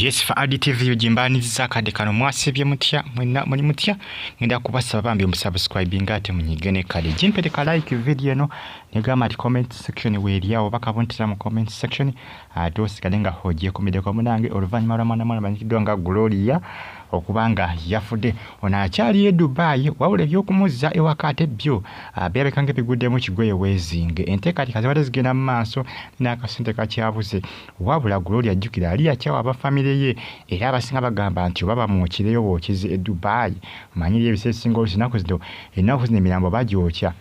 Yes, for ADTV jimbaniriza akadde kano mwasibye mutya mwenna muli mutya ngenda kubasaba bambi musubscribing ate munyigene kale jimpete ka like video no negama ati comment section weeriawo bakabontera mu comment section atosigale nga hojje kumideko munange oluvanyuma lwa mwana banyikidwa nga Gloria okubanga yafudde ona akyali e Dubai wabula ebyokumuzza ewakate byo byabekange bigudde mu kigoye wezinge enteekati kazibadde zigenda mu maaso n'akasente kakyabuze wabula Gloria ajjukira ali akyawa abafamile ye era abasinga bagamba nti baba mukireyo bwokizi e Dubai manyiri ebisesinga olunaku zino ennaku zino emirambo bagyokya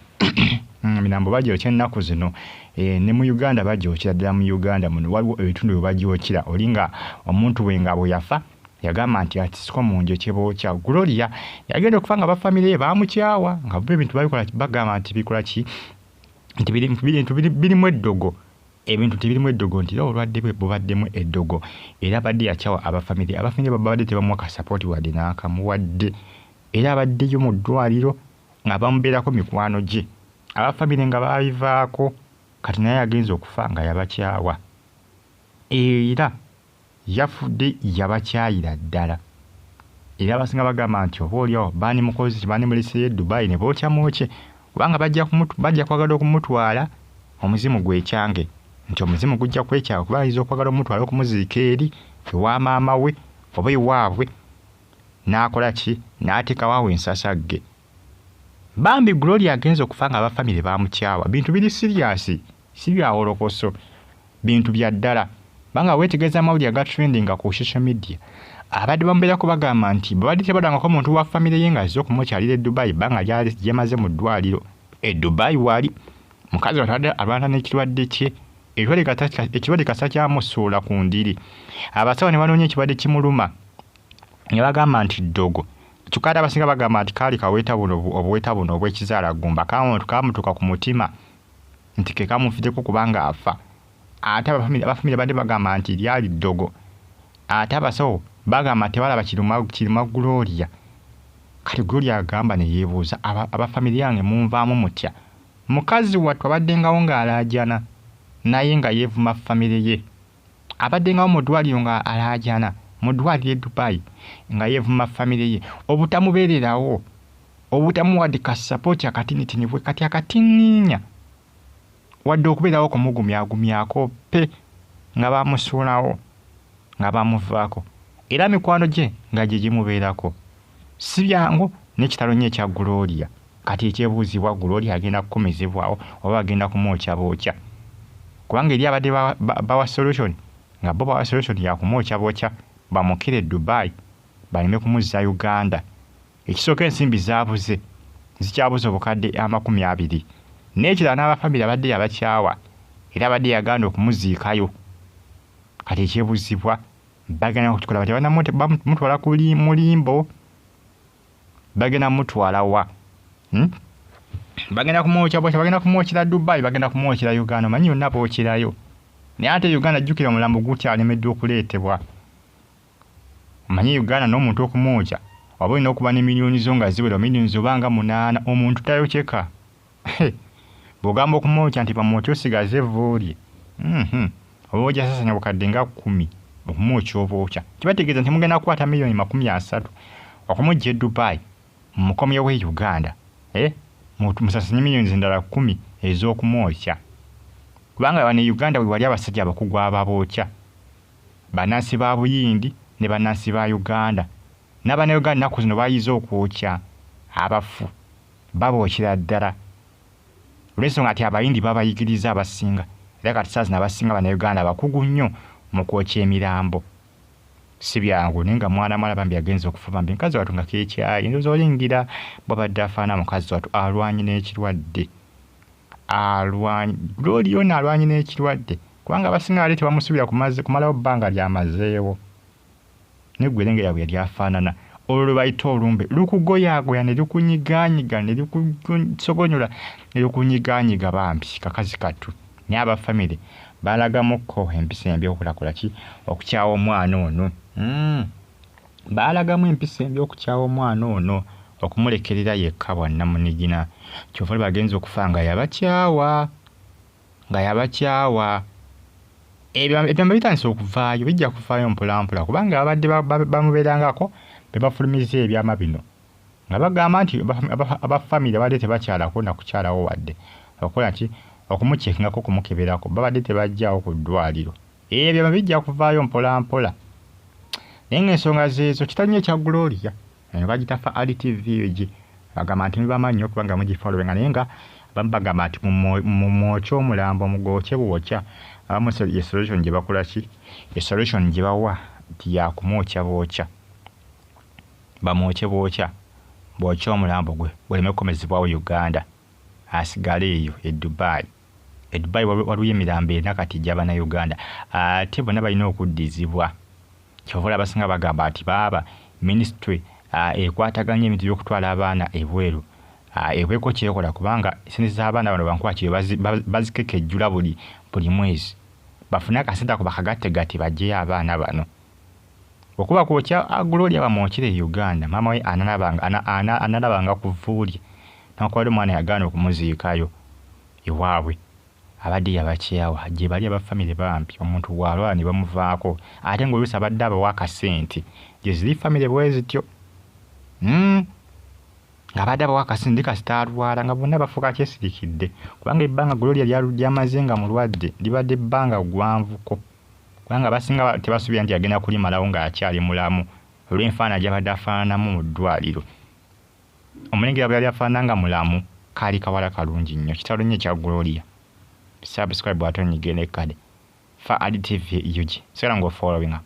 mirambo bagyokya ennaku zino ne mu Uganda bagyokya ddala mu Uganda muno waliwo ebitundu byebagyokira olinga omuntu wengabo yafa yagamba nti atisiko munjo kyebokya Gloria yagenda okufanga abafamile ye bamukyawa nga bo ebintu babikola bagamba nti bikola ki nti birimu eddogo ebintu tebirimu eddogo nti olwadde bwe bubaddemu eddogo era badde yakyawa abafamile babadde tebamuwaka support wadde n'akamuwadde era abaddeyo mu ddwaliro nga bamubeerako mikwano gye abafamile nga babivaako kati naye agenza okufa nga yabakyawa era yafudde yabakyayira ddala era abasinga bagamba nti obaolyawo baani mukozi baani muliseyo Dubai ne bookya mwokye kubanga bajja kwagala okumutwala omuzimu gwekyange nti omuzimu gujja kwekyawa kuba ayinza okwagala omutwala okumuziika eri ewa maama we oba ewaabwe n'akola ki n'ateekawo ensasagge bambi Gloria agenza okufa nga abafamile bamukyawa bintu biri siriasi si bya holokoso bintu bya ddala banga wetegereza amawulire aga trending ku social media abadde bamubeerako bagamba nti babadde tebadangako omuntu wa famile ye nga azze okumukyalira e Dubai banga yamaze mu ddwaliro e Dubai wali mukazi alwana n'ekirwadde kye ekirwadde kasa kyamusuula ku ndiri abasawo ne banoonya ekirwadde kimuluma ne bagamba nti ddogo kyokka abasinga bagamba nti kaali kaweeta buno obuweeta buno obw'ekizaala gumba kamutuka ku mutima nti ke kamufiddeko kubanga afa ate abafamile badde bagamba nti lyali ddogo ate abasawo bagamba tebalaba kiruma Gloria kati Gloria agamba ne yeebuuza abafamile yange munvaamu mutya mukazi wattu abaddengawo ng'alaajana naye nga yeevuma famile ye abaddengawo mu ddwaliro nga alaajana mu ddwaliro e Dubai nga yeevuma famile ye obutamubeererawo obutamuwadde ka support akatinitini bwe kati akatinniinya wadde okubeerawo kumugumyagumyako pe nga bamusuulawo nga bamuvaako era mikwano gye nga gye gimubeerako si byangu n'ekitalo nnyo ekya Gloria kati ekyebuuzibwa Gloria agenda kukomezebwawo oba agenda kumwokya bookya kubanga eri abadde bawa solution nga bo bawa solution ya kumwokya bookya bamukire Dubai baleme kumuzza Uganda ekisooka ensimbi zaabuze zikyabuze obukadde 20 n'ekirala n'abafamile abadde yabakyawa era abadde yaganda okumuziikayo kati ekyebuuzibwa bagenda kutukola bati banamutwala ku mulimbo bagenda mutwala wa bagenda kumwokya bookya bagenda kumwokyera Dubai bagenda kumwokyera Uganda manyi yonna bookyerayo naye ate Uganda jjukira omulambo gukyalemeddwa okuleetebwa manyi Uganda n'omuntu okumwokya oba olina okuba ne miliyoni zo nga ziwera miliyoni zobanga 8 omuntu tayokyeka bw'ogamba okumwokya nti bamwokya osigaze evvoolye oba ojja sasanya bukadde nga 10 okumwokya obookya kibategeeza nti mugenda kukwata miliyoni 30 okumujja e Dubai mumukomyewo e Uganda musasanye miliyoni zindala 10 ez'okumwokya kubanga bano e Uganda we wali abasajja abakugu ababookya bannansi ba Buyindi ne bannansi ba Uganda n'Abannayuganda nnaku zino bayize okwokya abafu babookyera ddala olw'ensonga nti Abayindi babayigiriza abasinga era kati saa zino abasinga Bannayuganda abakugu nnyo mu kwokya emirambo si byangu naye nga mwana bambi agenza okufa bambi mukazi wattu nga keekyayi ndowooza olingira bw'abadde afaana mukazi wattu alwanye n'ekirwadde Gloria ono alwanye n'ekirwadde kubanga abasinga bali tebamusuubira kumalawo bbanga lyamazeewo neggwerengera bwe yali afaanana olwo lwe bayita olumbe lukugoyaagoya ne lukunyigaanyiga ne lukusogonyola ne lukunyigaanyiga bambi kakazi kattu naye abafamile baalagamuko empisa embi okulakola ki okukyawa omwana ono baalagamu empisa embi okukyawa omwana ono okumulekerera yekka bwannamunigina kyova bagenza okufa nga yabakyawa ebyama bitandise okuvaayo bijja kuvaayo mpolampola kubanga abadde bamubeerangako be bafulumiza ebyama bino nga bagamba nti abafamire babadde tebakyalako nakukyalawo wadde okukola nti okumukyekingako kumukeberako babadde tebajjaawo ku ddwaliro ebyama bijja kuvaayo mpolampola naye ng'ensonga zeezo kitanye ekya Gloria bagita fa RTV egi bagamba nti mubamanyi nnyo kubanga mugifolowinga naye nga abamu bagamba nti mumwokya omulambo mugwokye bwokya abamu esolution gye bakola ki esolution gye bawa nti yakumwokya bwokya bamwokye bwokya bwokya omulambo gwe guleme kukomezebwawo Uganda asigale eyo e Dubai waliwo emirambo ena kati gy'Abannayuganda ate bonna balina okuddizibwa kyova abasinga bagamba nti baaba ministry ekwataganya ebintu by'okutwala abaana ebweru ebweko kyekola kubanga sente z'abaana bano bankwakire bazikekejjula buli mwezi bafune akasente ako bakagategate baggyeyo abaana bano okuba kwokya Gloria bamwokire Uganda maama we analabanga kuvuulye nakwali omwana yagaana okumuziikayo ewaabwe abadde yabakyawa gye bali abafamire bambi omuntu bw'alwala ne bamuvaako ate ng'oluusi abadde abawa akasente gye ziri famire bwe zityo ng'abadde abawa akasente kasita alwala nga bonna bafuuka kyesirikidde kubanga ebbanga Gloria lyamaze nga mulwadde libadde ebbanga ggwanvuko kubanga abasinga tebasuubira nti agenda kulimalawo ng'akyali mulamu olw'enfaana gy'abadde afaananamu mu ddwaliro omulengera bwe yali afaanana nga mulamu kaali kawala kalungi nnyo kitalo nnyo ekya Gloria subscribe bw'atonyigenekkade fa RTV UG sigala ng'ofollowinga